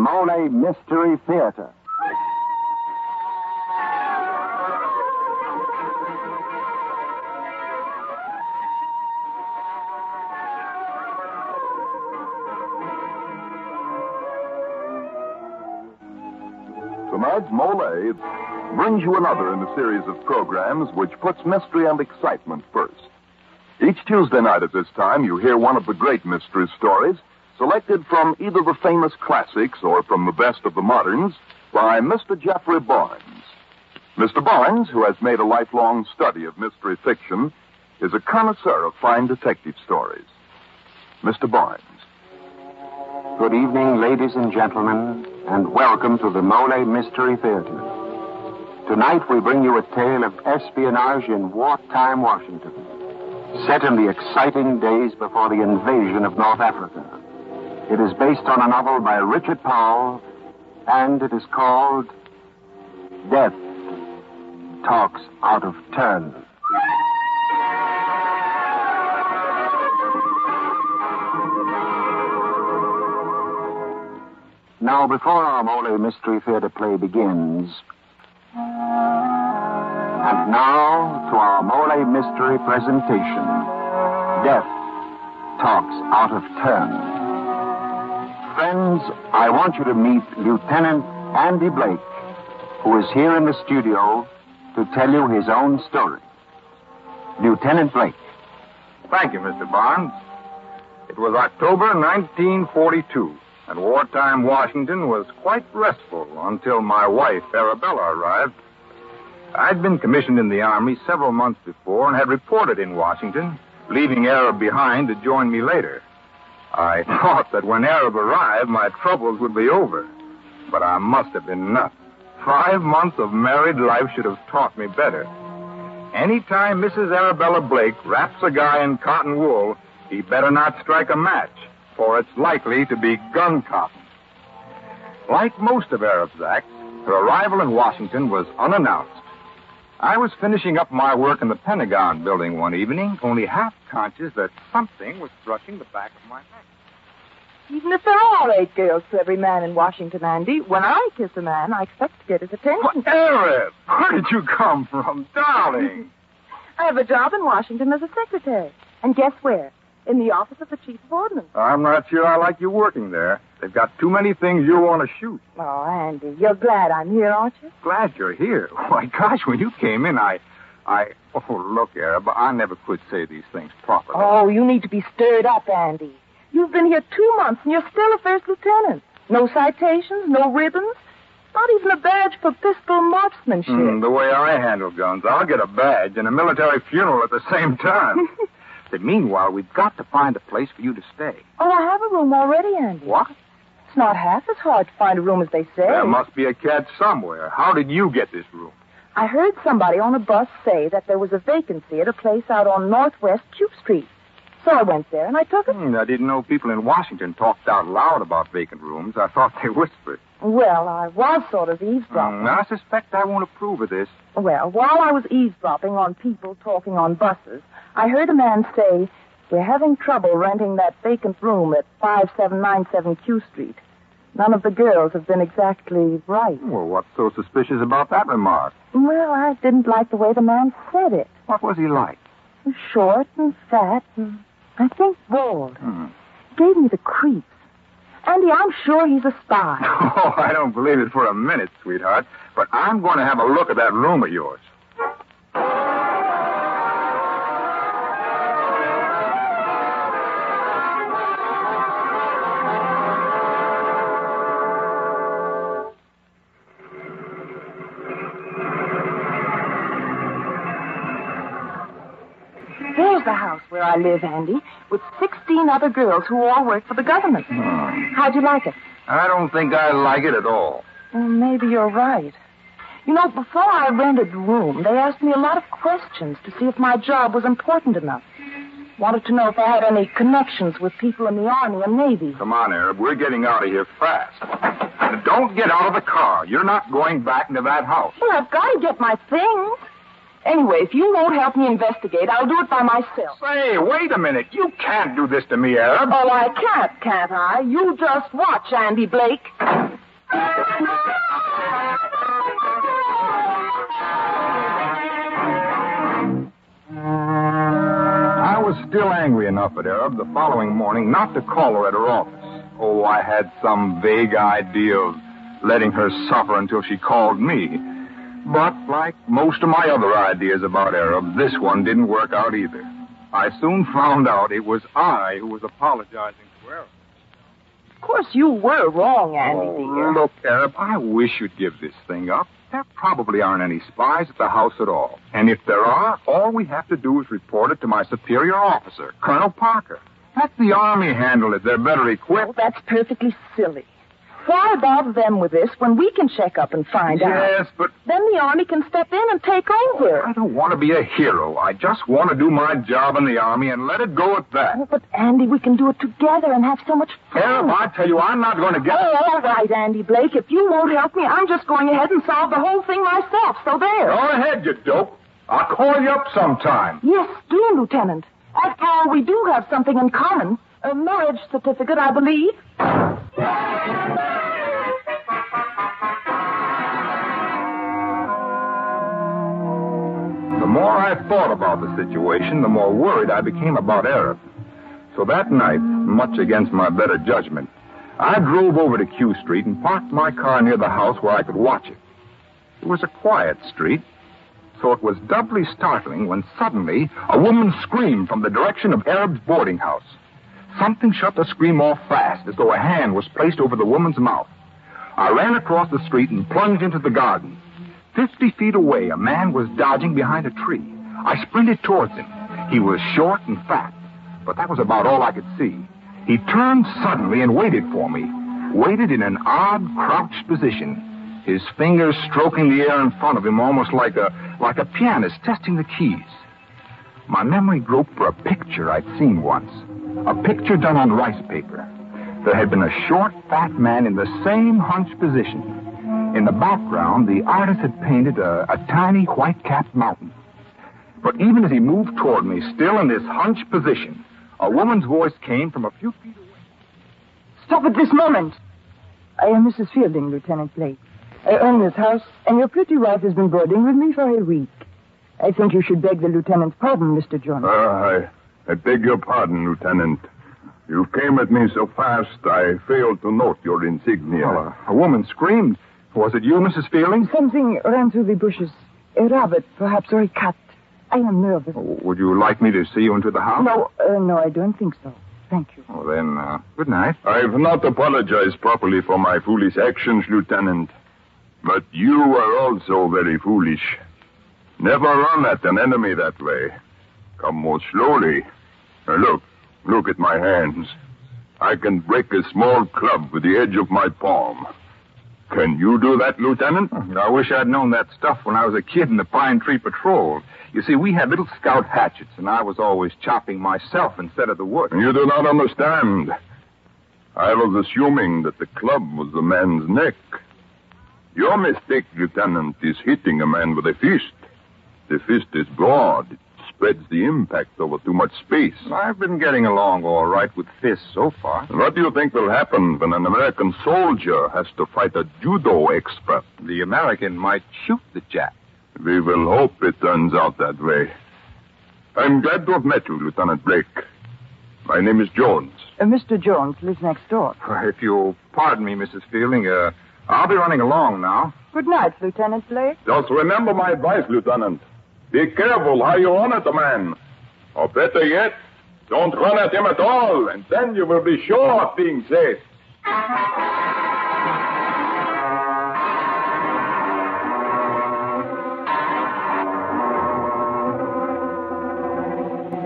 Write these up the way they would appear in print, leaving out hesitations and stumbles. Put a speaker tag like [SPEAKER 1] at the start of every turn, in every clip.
[SPEAKER 1] Mollé Mystery Theater.
[SPEAKER 2] Tonight's Mollé brings you another in the series of programs which puts mystery and excitement first. Each Tuesday night at this time, you hear one of the great mystery stories selected from either the famous classics or from the best of the moderns by Mr. Jeffrey Barnes. Mr. Barnes, who has made a lifelong study of mystery fiction, is a connoisseur of fine detective stories. Mr. Barnes.
[SPEAKER 1] Good evening, ladies and gentlemen, and welcome to the Mollé Mystery Theater. Tonight we bring you a tale of espionage in wartime Washington, set in the exciting days before the invasion of North Africa. It is based on a novel by Richard Powell, and it is called Death Talks Out of Turn. Now, before our Mollé Mystery Theater play begins, and now to our Mollé Mystery presentation, Death Talks Out of Turn. Friends, I want you to meet Lieutenant Andy Blake, who is here in the studio to tell you his own story. Lieutenant Blake.
[SPEAKER 3] Thank you, Mr. Barnes. It was October 1942. And wartime Washington was quite restful until my wife, Arabella, arrived. I'd been commissioned in the Army several months before and had reported in Washington, leaving Arab behind to join me later. I thought that when Arab arrived, my troubles would be over. But I must have been nuts. 5 months of married life should have taught me better. Anytime Mrs. Arabella Blake wraps a guy in cotton wool, he better not strike a match, for it's likely to be gun cotton. Like most of Arab's acts, her arrival in Washington was unannounced. I was finishing up my work in the Pentagon building one evening, only half conscious that something was brushing the back of my neck.
[SPEAKER 4] Even if there are 8 girls to every man in Washington, Andy, when I kiss a man, I expect to get his attention.
[SPEAKER 3] Arab! Where did you come from, darling?
[SPEAKER 4] I have a job in Washington as a secretary. And guess where? In the office of the chief of ordnance.
[SPEAKER 3] I'm not sure I like you working there. They've got too many things you want to shoot.
[SPEAKER 4] Oh, Andy, you're glad I'm here, aren't you?
[SPEAKER 3] Glad you're here. Why, gosh, when you came in, Oh, look, Arab, I never could say these things properly.
[SPEAKER 4] Oh, you need to be stirred up, Andy. You've been here 2 months, and you're still a first lieutenant. No citations, no ribbons, not even a badge for pistol marksmanship.
[SPEAKER 3] The way I handle guns, I'll get a badge and a military funeral at the same time. But meanwhile, we've got to find a place for you to stay.
[SPEAKER 4] Oh, I have a room already, Andy.
[SPEAKER 3] What?
[SPEAKER 4] It's not half as hard to find a room as they say.
[SPEAKER 3] There must be a catch somewhere. How did you get this room?
[SPEAKER 4] I heard somebody on a bus say that there was a vacancy at a place out on Northwest Tube Street. So I went there and I took it.
[SPEAKER 3] I didn't know people in Washington talked out loud about vacant rooms. I thought they whispered.
[SPEAKER 4] Well, I was sort of eavesdropping.
[SPEAKER 3] I suspect I won't approve of this.
[SPEAKER 4] Well, while I was eavesdropping on people talking on buses, I heard a man say, "We're having trouble renting that vacant room at 5797 Q Street. None of the girls have been exactly right."
[SPEAKER 3] Well, what's so suspicious about that remark?
[SPEAKER 4] Well, I didn't like the way the man said it.
[SPEAKER 3] What was he like?
[SPEAKER 4] Short and fat and, I think, bald. Gave me the creeps. Andy, I'm sure he's a spy.
[SPEAKER 3] Oh, I don't believe it for a minute, sweetheart. But I'm going to have a look at that room of yours.
[SPEAKER 4] There's the house where I live, Andy, with 16 other girls who all work for the government. How'd you like it?
[SPEAKER 3] I don't think I like it at all.
[SPEAKER 4] Well, maybe you're right. You know, before I rented the room, they asked me a lot of questions to see if my job was important enough. Wanted to know if I had any connections with people in the Army and Navy.
[SPEAKER 3] Come on, Arab. We're getting out of here fast. And don't get out of the car. You're not going back into that house.
[SPEAKER 4] Well, I've got to get my things. Anyway, if you won't help me investigate, I'll do it by myself.
[SPEAKER 3] Say, wait a minute. You can't do this to me, Arab.
[SPEAKER 4] Oh, I can't I? You just watch, Andy Blake.
[SPEAKER 3] I was still angry enough at Arab the following morning not to call her at her office. Oh, I had some vague idea of letting her suffer until she called me. But like most of my other ideas about Arab, this one didn't work out either. I soon found out it was I who was apologizing to Arab.
[SPEAKER 4] Of course, you were wrong, Andy, dear.
[SPEAKER 3] Look, Arab, I wish you'd give this thing up. There probably aren't any spies at the house at all. And if there are, all we have to do is report it to my superior officer, Colonel Parker. Let the Army handle it. They're better equipped.
[SPEAKER 4] Oh, that's perfectly silly. Why bother them with this when we can check up and find out?
[SPEAKER 3] Yes, but
[SPEAKER 4] Then the Army can step in and take over.
[SPEAKER 3] I don't want to be a hero. I just want to do my job in the Army and let it go at that.
[SPEAKER 4] Oh, but, Andy, we can do it together and have so much fun.
[SPEAKER 3] Arab, I tell you, I'm not going to get...
[SPEAKER 4] Oh, all right, Andy Blake. If you won't help me, I'm just going ahead and solve the whole thing myself. So there.
[SPEAKER 3] Go ahead, you dope. I'll call you up sometime.
[SPEAKER 4] Yes, do, Lieutenant. After all, we do have something in common. A marriage certificate, I believe.
[SPEAKER 3] The more I thought about the situation, the more worried I became about Arab. So that night, much against my better judgment, I drove over to Q Street and parked my car near the house where I could watch it. It was a quiet street, so it was doubly startling when suddenly a woman screamed from the direction of Arab's boarding house. Something shut the scream off fast, as though a hand was placed over the woman's mouth. I ran across the street and plunged into the garden. 50 feet away, a man was dodging behind a tree. I sprinted towards him. He was short and fat, but that was about all I could see. He turned suddenly and waited for me, waited in an odd, crouched position, his fingers stroking the air in front of him almost like a pianist testing the keys. My memory groped for a picture I'd seen once, a picture done on rice paper. There had been a short, fat man in the same hunched position. In the background, the artist had painted a tiny white-capped mountain. But even as he moved toward me, still in this hunched position, a woman's voice came from a few feet away.
[SPEAKER 4] Stop at this moment. I am Mrs. Fielding, Lieutenant Blake. I own this house, and your pretty wife has been boarding with me for a week. I think you should beg the lieutenant's pardon, Mr. Jones.
[SPEAKER 2] I beg your pardon, Lieutenant. You came at me so fast, I failed to note your insignia.
[SPEAKER 3] Well, a woman screamed. Was it you, Mrs. Fielding?
[SPEAKER 4] Something ran through the bushes. A rabbit, perhaps, or a cat. I am nervous.
[SPEAKER 3] Would you like me to see you into the house?
[SPEAKER 4] No, I don't think so. Thank you.
[SPEAKER 3] Well, then, good night.
[SPEAKER 2] I've not apologized properly for my foolish actions, Lieutenant. But you are also very foolish. Never run at an enemy that way. Come more slowly. Now look at my hands. I can break a small club with the edge of my palm. Can you do that, Lieutenant?
[SPEAKER 3] I wish I'd known that stuff when I was a kid in the Pine Tree Patrol. You see, we had little scout hatchets, and I was always chopping myself instead of the wood.
[SPEAKER 2] You do not understand. I was assuming that the club was the man's neck. Your mistake, Lieutenant, is hitting a man with a fist. The fist is broad. It spreads the impact over too much space.
[SPEAKER 3] I've been getting along all right with fists so far.
[SPEAKER 2] What do you think will happen when an American soldier has to fight a judo expert?
[SPEAKER 3] The American might shoot the Jap.
[SPEAKER 2] We will hope it turns out that way. I'm glad to have met you, Lieutenant Blake. My name is Jones.
[SPEAKER 4] Mr. Jones lives next door.
[SPEAKER 3] If you'll pardon me, Mrs. Fielding, I'll be running along now.
[SPEAKER 4] Good night, Lieutenant Blake.
[SPEAKER 2] Just remember my advice, Lieutenant. Be careful how you run at a man. Or better yet, don't run at him at all, and then you will be sure of being safe.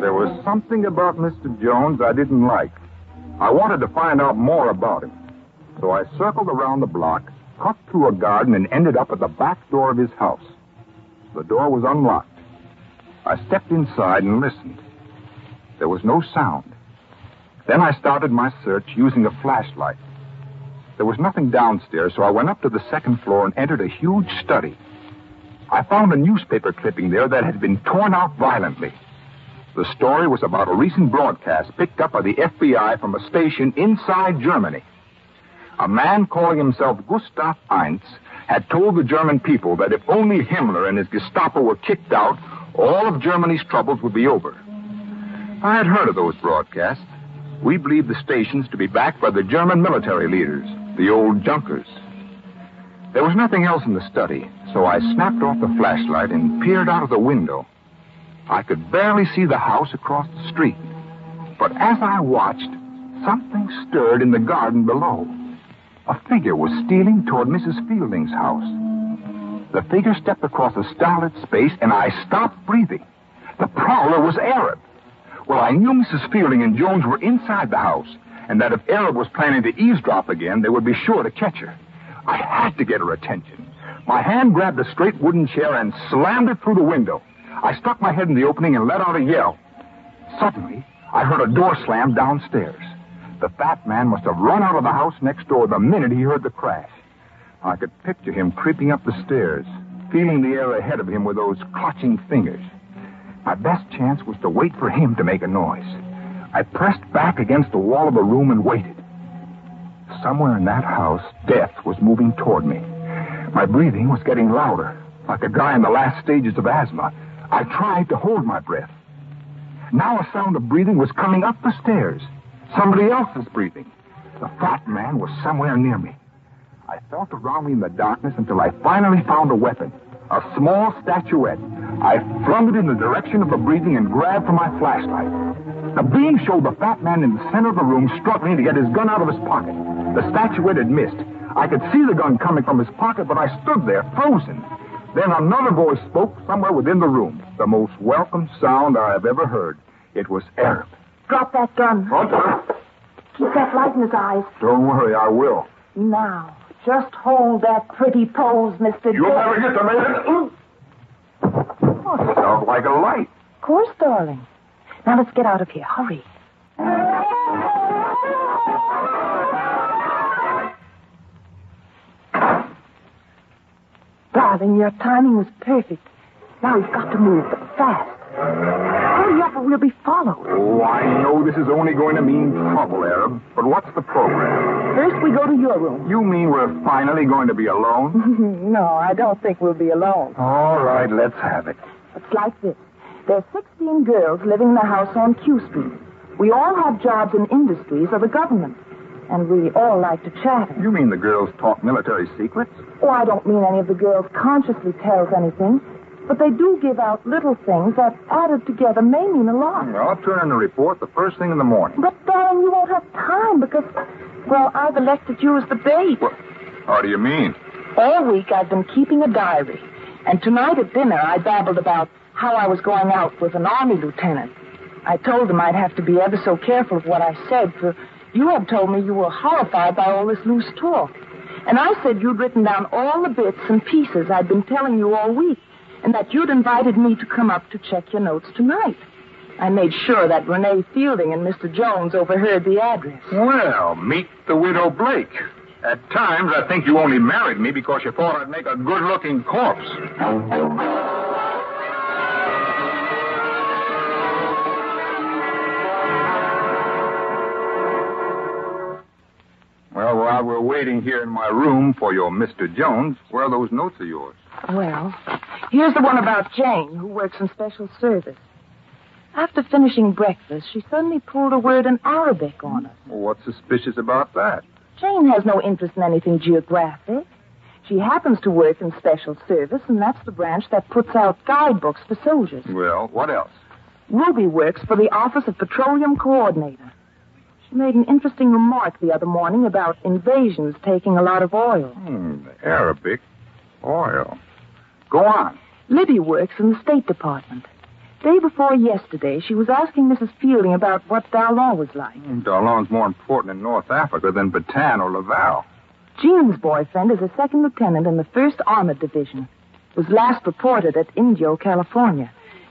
[SPEAKER 3] There was something about Mr. Jones I didn't like. I wanted to find out more about him. So I circled around the block, cut through a garden, and ended up at the back door of his house. The door was unlocked. I stepped inside and listened. There was no sound. Then I started my search using a flashlight. There was nothing downstairs, so I went up to the second floor and entered a huge study. I found a newspaper clipping there that had been torn out violently. The story was about a recent broadcast picked up by the FBI from a station inside Germany. A man calling himself Gustav Heinz had told the German people that if only Himmler and his Gestapo were kicked out, all of Germany's troubles would be over. I had heard of those broadcasts. We believed the stations to be backed by the German military leaders, the old Junkers. There was nothing else in the study, so I snapped off the flashlight and peered out of the window. I could barely see the house across the street. But as I watched, something stirred in the garden below. A figure was stealing toward Mrs. Fielding's house. The figure stepped across a starlit space, and I stopped breathing. The prowler was Arab. Well, I knew Mrs. Fielding and Jones were inside the house, and that if Arab was planning to eavesdrop again, they would be sure to catch her. I had to get her attention. My hand grabbed a straight wooden chair and slammed it through the window. I stuck my head in the opening and let out a yell. Suddenly, I heard a door slam downstairs. The fat man must have run out of the house next door the minute he heard the crash. I could picture him creeping up the stairs, feeling the air ahead of him with those clutching fingers. My best chance was to wait for him to make a noise. I pressed back against the wall of the room and waited. Somewhere in that house, death was moving toward me. My breathing was getting louder, like a guy in the last stages of asthma. I tried to hold my breath. Now a sound of breathing was coming up the stairs. Somebody else was breathing. The fat man was somewhere near me. I felt around me in the darkness until I finally found a weapon, a small statuette. I flung it in the direction of the breathing and grabbed for my flashlight. The beam showed the fat man in the center of the room struggling to get his gun out of his pocket. The statuette had missed. I could see the gun coming from his pocket, but I stood there, frozen. Then another voice spoke somewhere within the room. The most welcome sound I have ever heard. It was Arab.
[SPEAKER 4] Drop that gun.
[SPEAKER 3] Hunter!
[SPEAKER 4] Keep that light in his eyes.
[SPEAKER 3] Don't worry, I will.
[SPEAKER 4] Now, just hold that pretty pose, Mr.
[SPEAKER 3] You'll never get the man. Oh, it sounds like a light.
[SPEAKER 4] Of course, darling. Now let's get out of here. Hurry. Darling, your timing was perfect. Now we've got to move, but fast. Hurry up or we'll be followed.
[SPEAKER 3] Oh, I know this is only going to mean trouble, Arab. But what's the program?
[SPEAKER 4] First, we go to your room.
[SPEAKER 3] You mean we're finally going to be alone?
[SPEAKER 4] No, I don't think we'll be alone.
[SPEAKER 3] All right, let's have it.
[SPEAKER 4] It's like this. There's 16 girls living in a house on Q Street. We all have jobs in industries of the government. And we all like to chatter.
[SPEAKER 3] You mean the girls talk military secrets?
[SPEAKER 4] Oh, I don't mean any of the girls consciously tells anything. But they do give out little things that, added together, may mean a lot.
[SPEAKER 3] Well, I'll turn in the report the first thing in the morning.
[SPEAKER 4] But, darling, you won't have time because, well, I've elected you as the bait.
[SPEAKER 3] What? How do you mean?
[SPEAKER 4] All week I've been keeping a diary. And tonight at dinner I babbled about how I was going out with an army lieutenant. I told him I'd have to be ever so careful of what I said, for you had told me you were horrified by all this loose talk. And I said you'd written down all the bits and pieces I'd been telling you all week, and that you'd invited me to come up to check your notes tonight. I made sure that Renee Fielding and Mr. Jones overheard the address.
[SPEAKER 3] Well, meet the widow Blake. At times, I think you only married me because you thought I'd make a good-looking corpse. Well, while we're waiting here in my room for your Mr. Jones, where are those notes of yours?
[SPEAKER 4] Well, here's the one about Jane, who works in special service. After finishing breakfast, she suddenly pulled a word in Arabic on us.
[SPEAKER 3] Well, what's suspicious about that?
[SPEAKER 4] Jane has no interest in anything geographic. She happens to work in special service, and that's the branch that puts out guidebooks for soldiers.
[SPEAKER 3] Well, what else?
[SPEAKER 4] Ruby works for the Office of Petroleum Coordinator. She made an interesting remark the other morning about invasions taking a lot of oil.
[SPEAKER 3] Arabic oil. Go on.
[SPEAKER 4] Libby works in the State Department. Day before yesterday, she was asking Mrs. Fielding about what Darlon was like.
[SPEAKER 3] Darlon's more important in North Africa than Bataan or Laval.
[SPEAKER 4] Jean's boyfriend is a second lieutenant in the 1st Armored Division. Was last reported at Indio, California.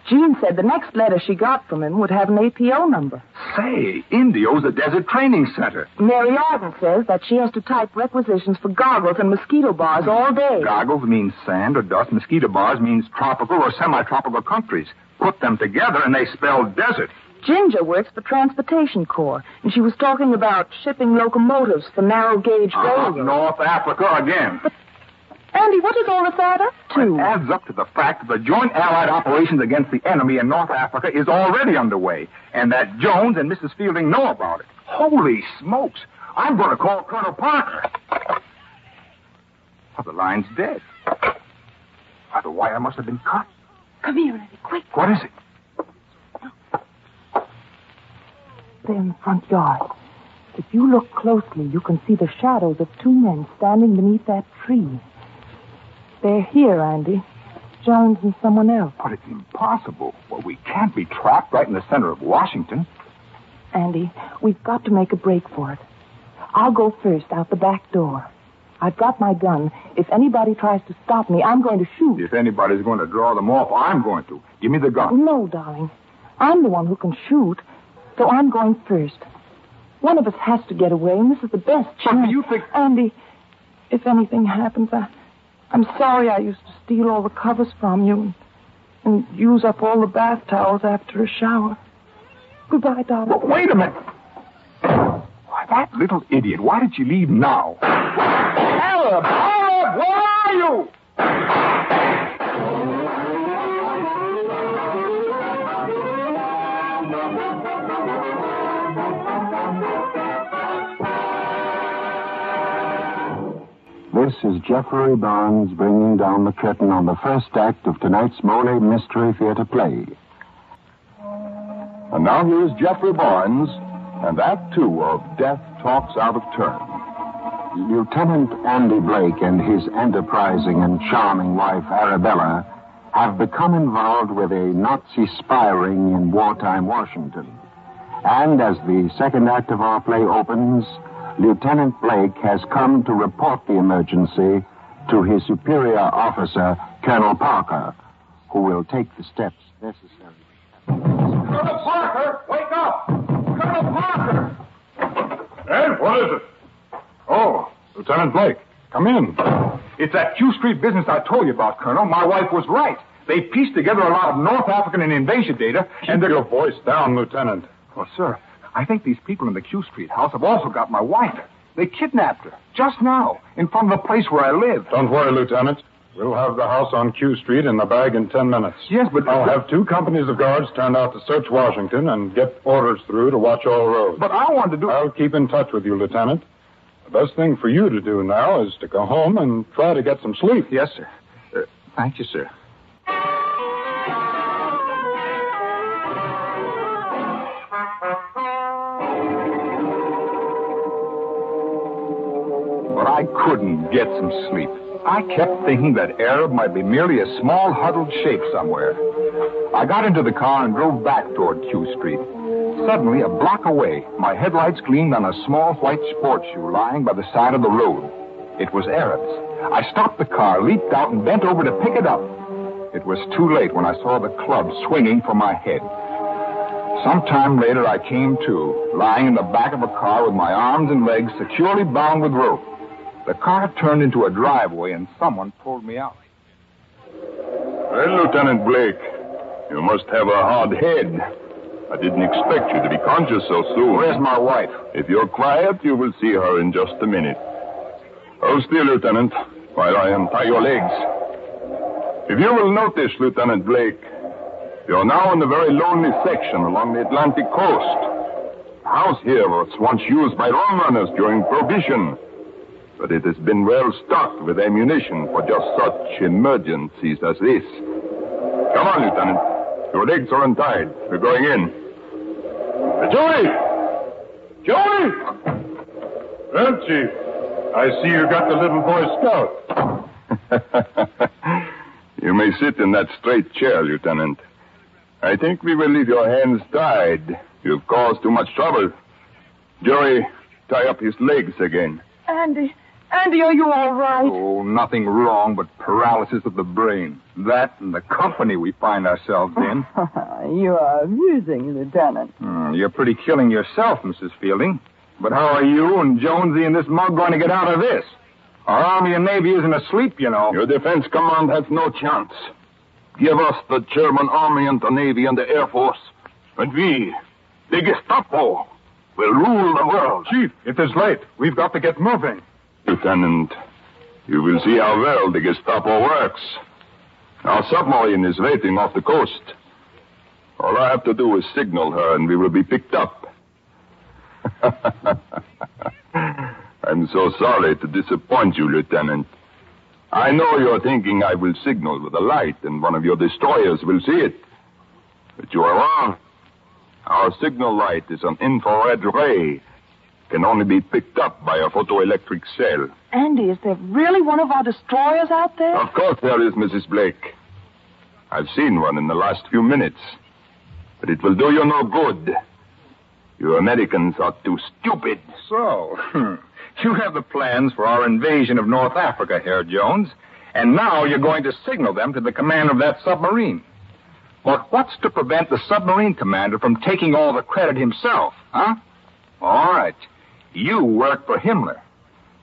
[SPEAKER 4] Jean said the next letter she got from him would have an APO number.
[SPEAKER 3] Say, Indio's a desert training center.
[SPEAKER 4] Mary Arden says that she has to type requisitions for goggles and mosquito bars all day.
[SPEAKER 3] Goggles means sand or dust. Mosquito bars means tropical or semi-tropical countries. Put them together and they spell desert.
[SPEAKER 4] Ginger works for Transportation Corps, and she was talking about shipping locomotives for narrow-gauge railroads.
[SPEAKER 3] North Africa again.
[SPEAKER 4] But, Andy, what does all this add up to?
[SPEAKER 3] It adds up to the fact that the joint Allied operations against the enemy in North Africa is already underway, and that Jones and Mrs. Fielding know about it. Holy smokes! I'm going to call Colonel Parker. Oh, the line's dead. Oh, the wire must have been cut.
[SPEAKER 4] Come here, Andy, quick.
[SPEAKER 3] What is it?
[SPEAKER 4] They're in the front yard. If you look closely, you can see the shadows of two men standing beneath that tree. They're here, Andy. Jones and someone else.
[SPEAKER 3] But it's impossible. Well, we can't be trapped right in the center of Washington.
[SPEAKER 4] Andy, we've got to make a break for it. I'll go first, out the back door. I've got my gun. If anybody tries to stop me, I'm going to shoot.
[SPEAKER 3] If anybody's going to draw them off, I'm going to. Give me the gun.
[SPEAKER 4] No, darling. I'm the one who can shoot, so I'm going first. One of us has to get away, and this is the best chance.
[SPEAKER 3] But do you think...
[SPEAKER 4] Andy, if anything happens, I'm sorry I used to steal all the covers from you and use up all the bath towels after a shower. Goodbye, darling.
[SPEAKER 3] Well, wait a minute. Why, that little idiot. Why did she leave now? Arab! Arab! Where are you?
[SPEAKER 1] This is Jeffrey Barnes bringing down the curtain on the first act of tonight's Mollé Mystery Theater play.
[SPEAKER 2] And now here's Jeffrey Barnes and Act Two of Death Talks Out of Turn.
[SPEAKER 1] Lieutenant Andy Blake and his enterprising and charming wife, Arabella, have become involved with a Nazi spy ring in wartime Washington. And as the second act of our play opens, Lieutenant Blake has come to report the emergency to his superior officer, Colonel Parker, who will take the steps necessary.
[SPEAKER 3] Colonel Parker, wake up! Colonel Parker! Ed, what is it? Oh, Lieutenant Blake, come in. It's that Q Street business I told you about, Colonel. My wife was right. They pieced together a lot of North African and invasion data, and
[SPEAKER 5] Keep your voice down, Lieutenant.
[SPEAKER 3] Well, sir, I think these people in the Q Street house have also got my wife. They kidnapped her, just now, in front of the place where I live.
[SPEAKER 5] Don't worry, Lieutenant. We'll have the house on Q Street in the bag in 10 minutes.
[SPEAKER 3] Yes, but...
[SPEAKER 5] I'll have 2 companies of guards turned out to search Washington and get orders through to watch all roads.
[SPEAKER 3] But I wanted to do...
[SPEAKER 5] I'll keep in touch with you, Lieutenant. The best thing for you to do now is to go home and try to get some sleep.
[SPEAKER 3] Yes, sir. Thank you, sir. But I couldn't get some sleep. I kept thinking that Arab might be merely a small huddled shape somewhere. I got into the car and drove back toward Q Street. Suddenly, a block away, my headlights gleamed on a small white sports shoe lying by the side of the road. It was Arab's. I stopped the car, leaped out, and bent over to pick it up. It was too late when I saw the club swinging from my head. Sometime later, I came to, lying in the back of a car with my arms and legs securely bound with rope. The car turned into a driveway, and someone pulled me out.
[SPEAKER 2] Well, Lieutenant Blake, you must have a hard head. I didn't expect you to be conscious so soon.
[SPEAKER 3] Where's my wife?
[SPEAKER 2] If you're quiet, you will see her in just a minute. Hold still, Lieutenant, while I untie your legs. If you will notice, Lieutenant Blake, you're now in a very lonely section along the Atlantic coast. The house here was once used by rum runners during Prohibition, but it has been well stocked with ammunition for just such emergencies as this. Come on, Lieutenant. Your legs are untied. We're going in. Joey! Joey!
[SPEAKER 5] Well, Chief, I see you got the little Boy Scout.
[SPEAKER 2] You may sit in that straight chair, Lieutenant. I think we will leave your hands tied. You've caused too much trouble. Joey, tie up his legs again.
[SPEAKER 4] Andy, are you all right?
[SPEAKER 3] Oh, nothing wrong but paralysis of the brain. That and the company we find ourselves in.
[SPEAKER 6] You are amusing, Lieutenant.
[SPEAKER 3] You're pretty killing yourself, Mrs. Fielding. But how are you and Jonesy and this mug going to get out of this? Our Army and Navy isn't asleep, you know.
[SPEAKER 2] Your defense command has no chance. Give us the German Army and the Navy and the Air Force, and we The Gestapo will rule the world.
[SPEAKER 5] Chief, it is late. We've got to get moving.
[SPEAKER 2] Lieutenant, you will see how well the Gestapo works. Our submarine is waiting off the coast. All I have to do is signal her and we will be picked up. I'm so sorry to disappoint you, Lieutenant. I know you're thinking I will signal with a light and one of your destroyers will see it. But you are wrong. Our signal light is an infrared ray. Can only be picked up by a photoelectric cell.
[SPEAKER 4] Andy, is there really one of our destroyers out there?
[SPEAKER 2] Of course there is, Mrs. Blake. I've seen one in the last few minutes. But it will do you no good. You Americans are too stupid.
[SPEAKER 3] So, you have the plans for our invasion of North Africa, Herr Jones, and now you're going to signal them to the commander of that submarine. But what's to prevent the submarine commander from taking all the credit himself, huh? All right. You work for Himmler.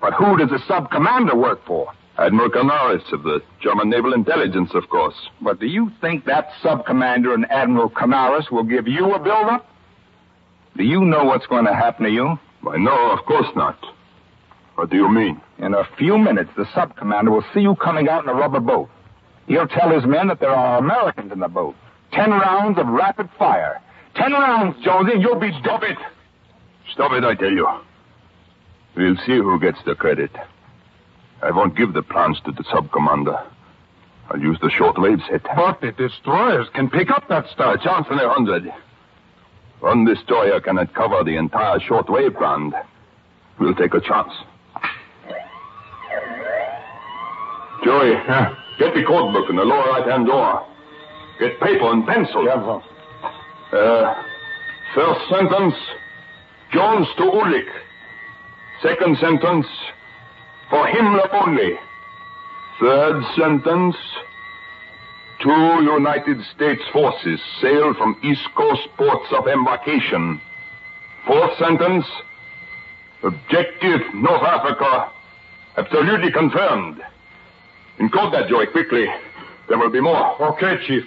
[SPEAKER 3] But who does the sub-commander work for?
[SPEAKER 2] Admiral Canaris of the German Naval Intelligence, of course.
[SPEAKER 3] But do you think that sub-commander and Admiral Canaris will give you a build-up? Do you know what's going to happen to you?
[SPEAKER 2] Why, no, of course not. What do you mean?
[SPEAKER 3] In a few minutes, the sub-commander will see you coming out in a rubber boat. He'll tell his men that there are Americans in the boat. 10 rounds of rapid fire. 10 rounds, Jonesy, and you'll be...
[SPEAKER 2] Stop it! Stop it, I tell you. We'll see who gets the credit. I won't give the plans to the sub-commander. I'll use the shortwave set.
[SPEAKER 5] But the destroyers can pick up that
[SPEAKER 2] A
[SPEAKER 5] stuff.
[SPEAKER 2] chance in 100. One destroyer cannot cover the entire shortwave band. We'll take a chance. Joey, get the code book in the lower right-hand door. Get paper and pencil. First sentence, Jones to Ulick. Second sentence, for Himmler only. Third sentence, 2 United States forces sail from East Coast ports of embarkation. Fourth sentence, objective North Africa, absolutely confirmed. Encode that, Joey, quickly. There will be more.
[SPEAKER 5] Okay, Chief.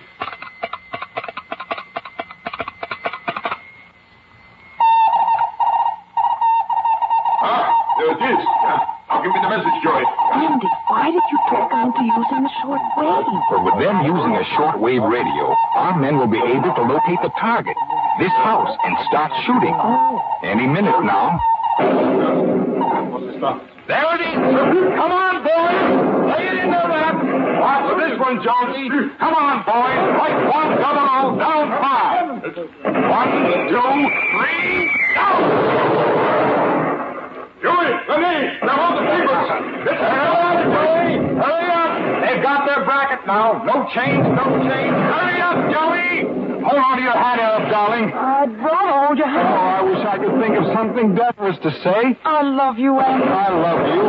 [SPEAKER 2] There it is. Give me the message, Joey.
[SPEAKER 4] Andy, why did you talk into using the short wave?
[SPEAKER 3] But with them using a shortwave radio, our men will be able to locate the target, this house, and start shooting. Any minute now. There it is! Come on, boys! Lay it in the lap! Watch for this one, Jonesy! Come on, boys! Right 1, double O, down 5! 1, 2, 3, down!
[SPEAKER 2] Joey, Lenny, grab all the papers.
[SPEAKER 3] Hurry up, Joey! Hurry up! They've got their bracket now. No change, no change. Hurry up, Joey! Hold on to your hat, Arab, darling.
[SPEAKER 4] I'd rather hold your hand.
[SPEAKER 5] I wish I could think of something deathless to say.
[SPEAKER 4] I love you, Andy.
[SPEAKER 5] I love you.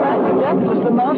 [SPEAKER 4] That's deathless enough.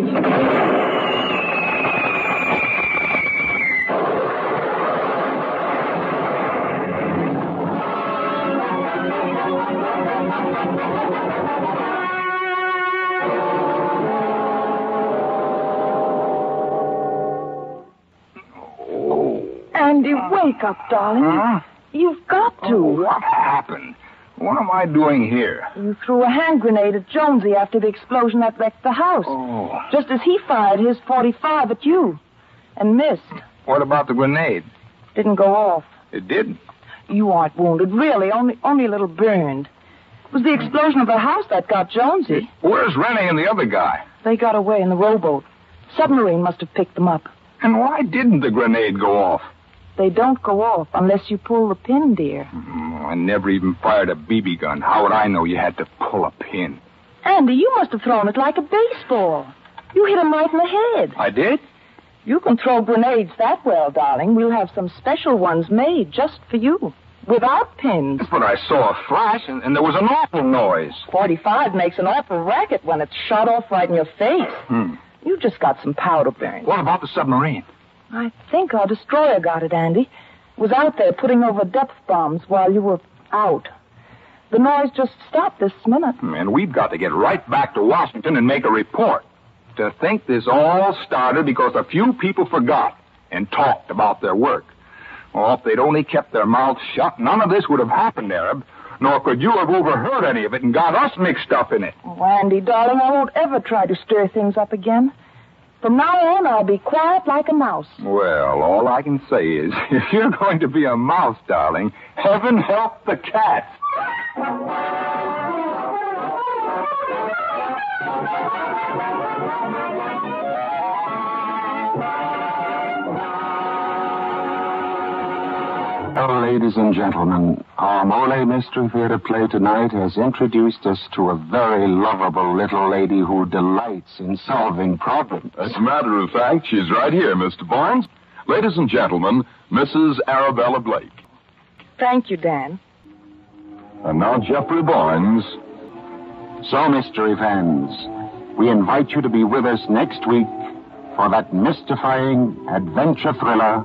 [SPEAKER 4] Andy, wake up, darling.
[SPEAKER 3] Huh?
[SPEAKER 4] You've got to.
[SPEAKER 3] What happened? What am I doing here?
[SPEAKER 4] You threw a hand grenade at Jonesy after the explosion that wrecked the house.
[SPEAKER 3] Oh.
[SPEAKER 4] Just as he fired his .45 at you. And missed.
[SPEAKER 3] What about the grenade?
[SPEAKER 4] Didn't go off.
[SPEAKER 3] It didn't.
[SPEAKER 4] You aren't wounded, really. Only a little burned. It was the explosion of the house that got Jonesy.
[SPEAKER 3] Where's Rennie and the other guy?
[SPEAKER 4] They got away in the rowboat. Submarine must have picked them up.
[SPEAKER 3] And why didn't the grenade go off?
[SPEAKER 4] They don't go off unless you pull the pin, dear.
[SPEAKER 3] I never even fired a BB gun. How would I know you had to pull a pin?
[SPEAKER 4] Andy, you must have thrown it like a baseball. You hit him right in the head.
[SPEAKER 3] I did?
[SPEAKER 4] You can throw grenades that well, darling. We'll have some special ones made just for you. Without pins.
[SPEAKER 3] But I saw a flash, and there was an awful noise.
[SPEAKER 4] .45 makes an awful racket when it's shot off right in your face. You just got some powder burn.
[SPEAKER 3] What about the submarine?
[SPEAKER 4] I think our destroyer got it, Andy. Was out there putting over depth bombs while you were out. The noise just stopped this minute.
[SPEAKER 3] And we've got to get right back to Washington and make a report. To think this all started because a few people forgot and talked about their work. Oh, if they'd only kept their mouths shut, none of this would have happened, Arab. Nor could you have overheard any of it and got us mixed up in it.
[SPEAKER 4] Oh, Andy, darling, I won't ever try to stir things up again. From now on, I'll be quiet like a mouse.
[SPEAKER 3] Well, all I can say is, if you're going to be a mouse, darling, heaven help the cat.
[SPEAKER 1] Well, ladies and gentlemen, our Mollé Mystery Theater play tonight has introduced us to a very lovable little lady who delights in solving problems.
[SPEAKER 2] As a matter of fact, she's right here, Mr. Barnes. Ladies and gentlemen, Mrs. Arabella Blake.
[SPEAKER 4] Thank you, Dan.
[SPEAKER 2] And now Jeffrey Barnes.
[SPEAKER 1] So, mystery fans, we invite you to be with us next week for that mystifying adventure thriller,